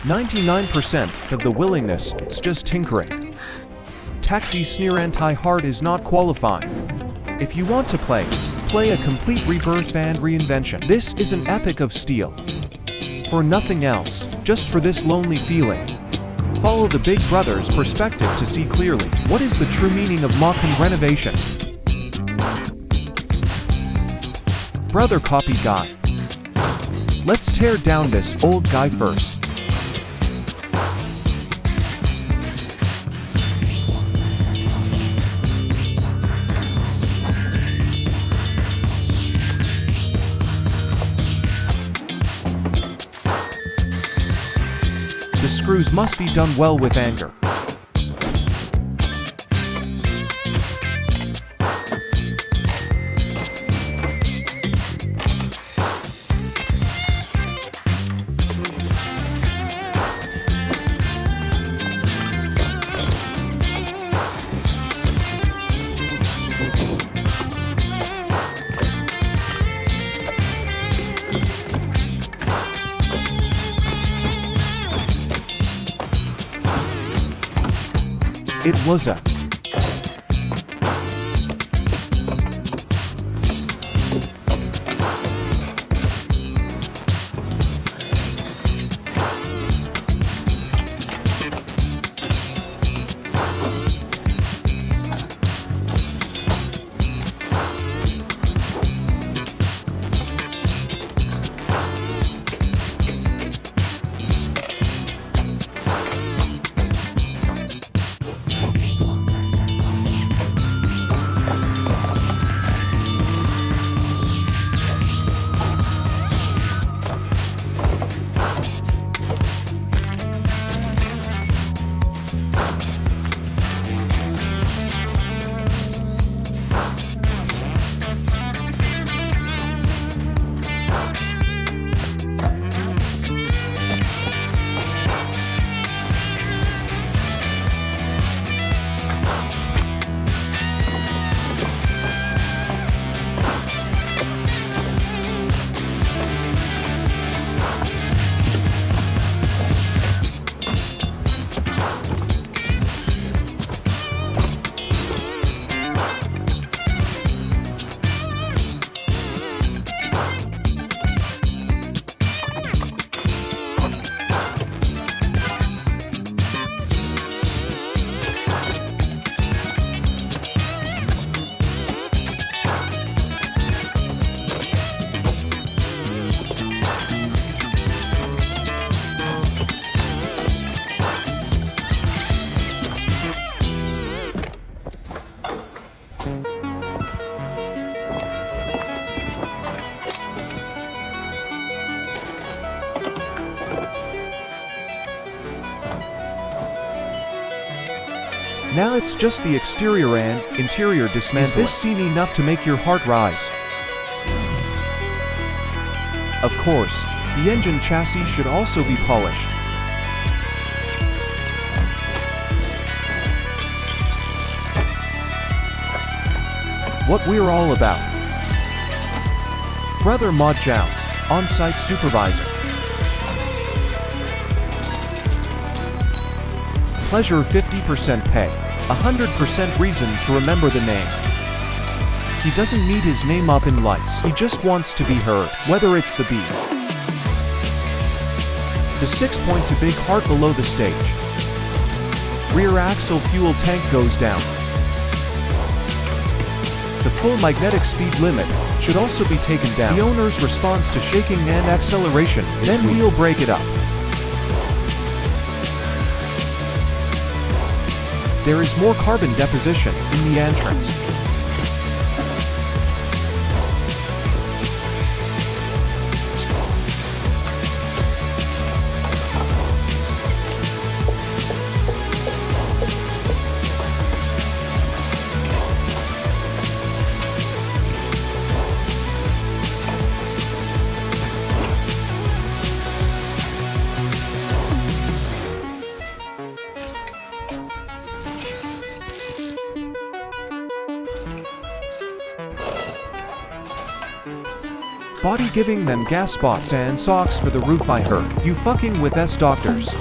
99% of the willingness is just tinkering. Taxi sneer anti-hard is not qualifying. If you want to play a complete rebirth and reinvention. This is an epic of steel. For nothing else, just for this lonely feeling. Follow the Big Brother's perspective to see clearly what is the true meaning of mock and renovation. Brother copy guy. Let's tear down this old guy first. The screws must be done well with anger. It was a Now it's just the exterior and interior dismantling. Is this scene enough to make your heart rise? Of course, the engine chassis should also be polished. What we're all about. Brother Mod Chow, on-site supervisor. Pleasure 50% pay, 100% reason to remember the name. He doesn't need his name up in lights, he just wants to be heard, whether it's the beat. The 6-point to big heart below the stage. Rear axle fuel tank goes down. The full magnetic speed limit should also be taken down. The owner's response to shaking and acceleration, then we'll break it up. There is more carbon deposition in the entrance. Body giving them gas spots and socks for the roof. I heard you fucking with S doctors.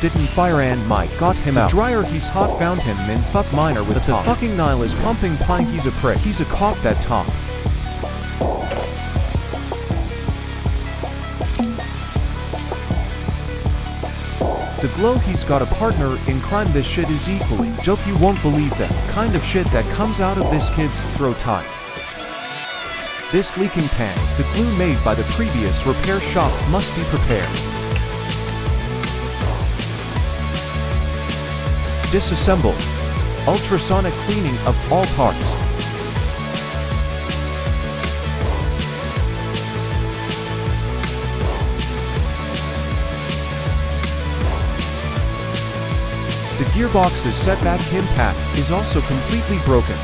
Didn't fire and Mike got him out. The dryer he's hot found him in fuck minor with the fucking Nile is pumping pine. He's a prick. He's a cop that Tom. The glow he's got a partner in crime. This shit is equally joke. You won't believe the kind of shit that comes out of this kid's throat. Time. This leaking pan, the glue made by the previous repair shop must be prepared. Disassembled. Ultrasonic cleaning of all parts. The gearbox's setback impact is also completely broken.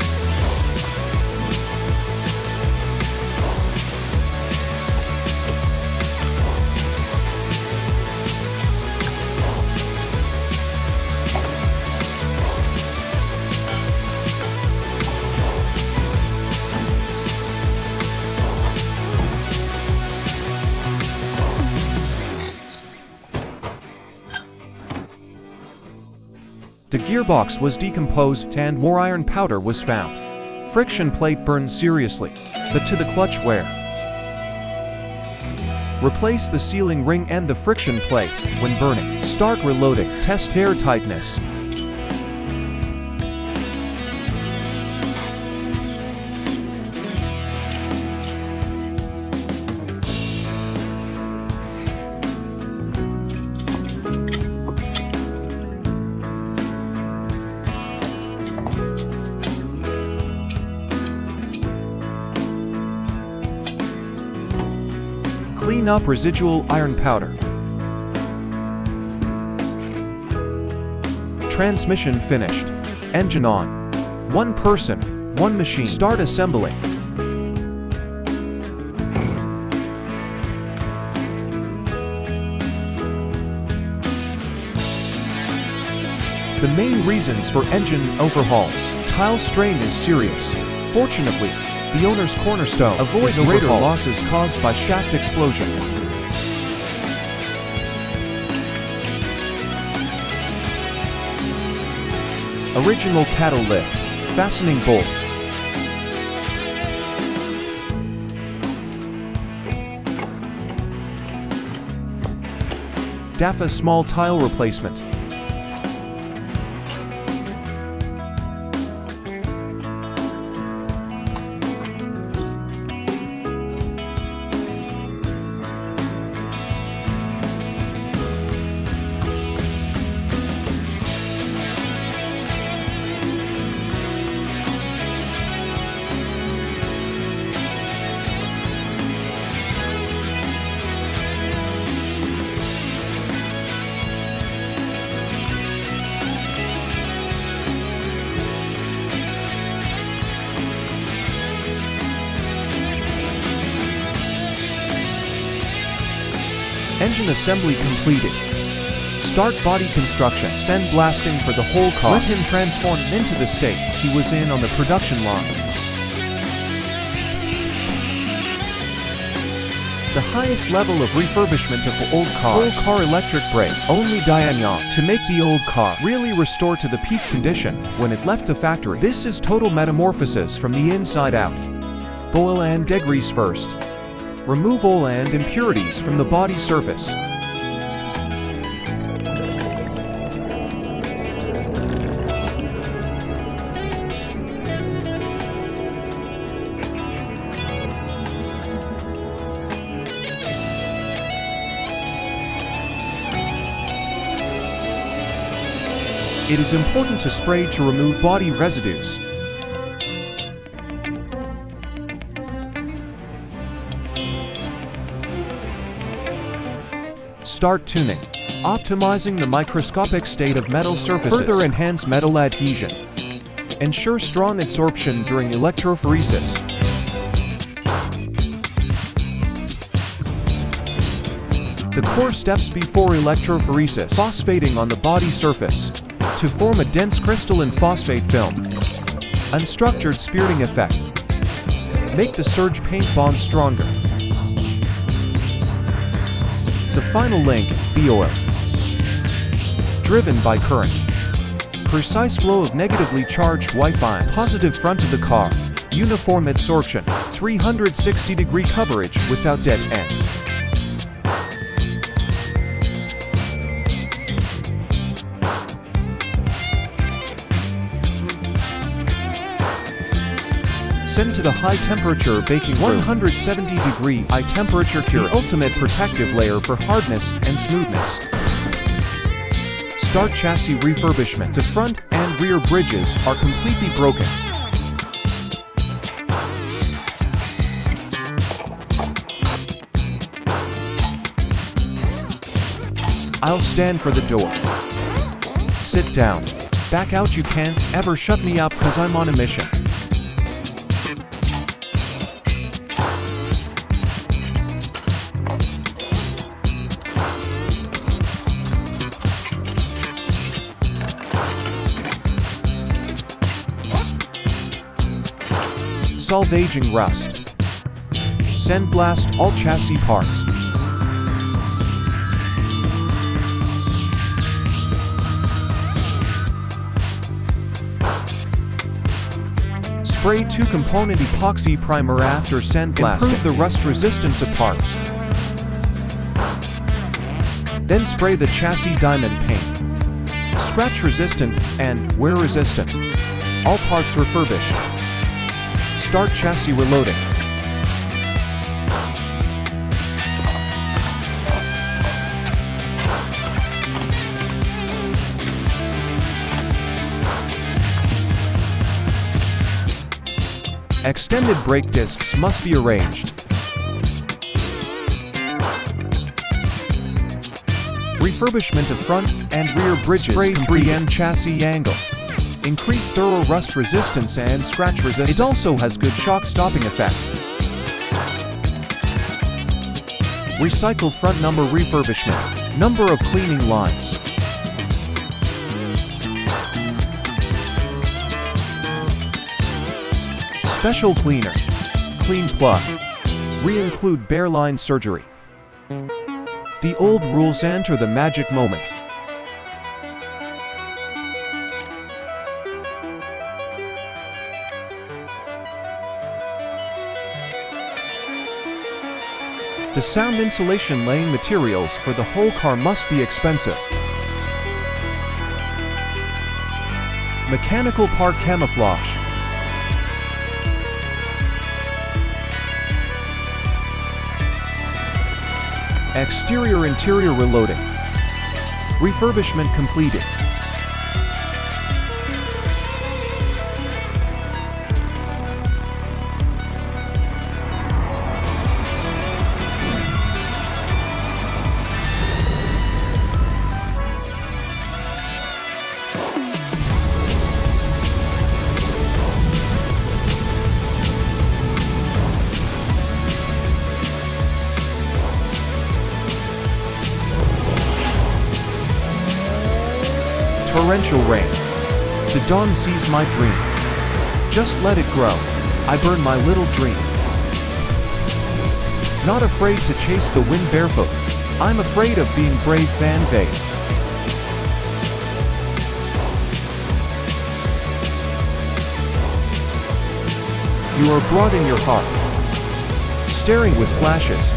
The gearbox was decomposed and more iron powder was found. Friction plate burned seriously, but to the clutch wear. Replace the sealing ring and the friction plate when burning. Start reloading. Test air tightness. Clean up residual iron powder. Transmission finished. Engine on. One person, one machine. Start assembling. The main reasons for engine overhauls. Tile strain is serious. Fortunately, the owner's cornerstone avoids greater losses caused by shaft explosion. Original cattle lift. Fastening bolt. DAFA small tile replacement. Engine assembly completed. Start body construction. Send blasting for the whole car. Let him transform into the state he was in on the production line. The highest level of refurbishment of the old cars. Full car electric brake. Only Dianyang to make the old car really restore to the peak condition when it left the factory. This is total metamorphosis from the inside out. Boil and degrease first. Remove oil and impurities from the body surface. It is important to spray to remove body residues. Start tuning. Optimizing the microscopic state of metal surfaces. Further enhance metal adhesion. Ensure strong adsorption during electrophoresis. The core steps before electrophoresis. Phosphating on the body surface to form a dense crystalline phosphate film. Unstructured spiriting effect. Make the surge paint bond stronger. The final link, the oil. Driven by current. Precise flow of negatively charged Wi-Fi. Positive front of the car. Uniform absorption. 360-degree coverage without dead ends. Send to the high-temperature baking room. 170-degree high-temperature cure. The ultimate protective layer for hardness and smoothness. Start chassis refurbishment. The front and rear bridges are completely broken. I'll stand for the door. Sit down. Back out. You can't ever shut me up cause I'm on a mission. Salvaging rust. Sandblast all chassis parts. Spray 2-component epoxy primer after sandblasting. Improve the rust resistance of parts. Then spray the chassis diamond paint. Scratch resistant and wear resistant. All parts refurbished. Start chassis reloading. Extended brake discs must be arranged. Refurbishment of front and rear bridges. Spray 3M chassis angle. Increase thorough rust resistance and scratch resistance. It also has good shock stopping effect. Recycle front number refurbishment. Number of cleaning lines. Special cleaner. Clean plug. Re-include bare line surgery. The old rules enter the magic moment. The sound insulation laying materials for the whole car must be expensive. Mechanical part camouflage. Exterior-interior reloading. Refurbishment completed. Torrential rain. The dawn sees my dream. Just let it grow. I burn my little dream. Not afraid to chase the wind barefoot. I'm afraid of being brave Van Vague. You are broad in your heart. Staring with flashes,